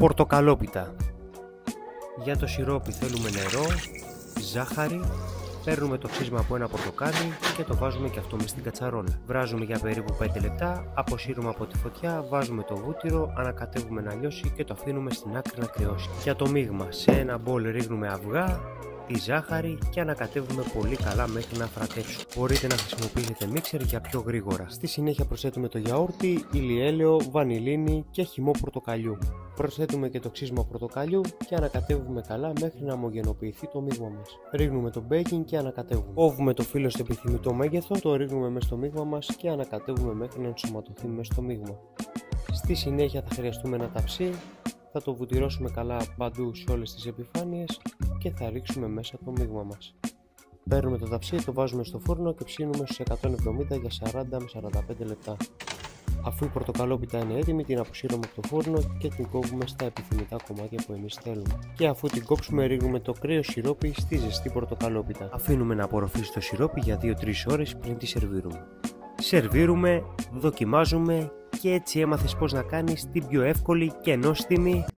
Πορτοκαλόπιτα. Για το σιρόπι θέλουμε νερό, ζάχαρη, παίρνουμε το ξύσμα από ένα πορτοκάλι και το βάζουμε και αυτό μες στην κατσαρόλα. Βράζουμε για περίπου 5 λεπτά, αποσύρουμε από τη φωτιά, βάζουμε το βούτυρο, ανακατεύουμε να λιώσει και το αφήνουμε στην άκρη να κρυώσει. Για το μείγμα, σε ένα μπολ ρίχνουμε αυγά, τη ζάχαρη και ανακατεύουμε πολύ καλά μέχρι να φρατέψουν. Μπορείτε να χρησιμοποιήσετε μίξερ για πιο γρήγορα. Στη συνέχεια προσθέτουμε το γιαούρτι, ηλιέλαιο, βανιλίνη και χυμό πορτοκαλιού. Προσθέτουμε και το ξύσμα πορτοκαλιού και ανακατεύουμε καλά μέχρι να ομογενοποιηθεί το μείγμα μας. Ρίχνουμε το μπέικινγκ και ανακατεύουμε. Κόβουμε το φύλλο στο επιθυμητό μέγεθο, το ρίχνουμε μέσα στο μείγμα μας και ανακατεύουμε μέχρι να ενσωματωθεί μέσα στο μείγμα. Στη συνέχεια θα χρειαστούμε ένα ταψί, θα το βουτυρώσουμε καλά παντού σε όλες τις επιφάνειες και θα ρίξουμε μέσα το μείγμα μας. Παίρνουμε το ταψί, το βάζουμε στο φούρνο και ψήνουμε στους 170 για 40 με 45 λεπτά. Αφού η πορτοκαλόπιτα είναι έτοιμη, την αποσύρουμε από το φούρνο και την κόβουμε στα επιθυμητά κομμάτια που εμείς θέλουμε. Και αφού την κόψουμε, ρίχνουμε το κρύο σιρόπι στη ζεστή πορτοκαλόπιτα. Αφήνουμε να απορροφήσει το σιρόπι για 2-3 ώρες πριν τη σερβίρουμε. Σερβίρουμε, δοκιμάζουμε και έτσι έμαθες πώς να κάνεις την πιο εύκολη και νόστιμη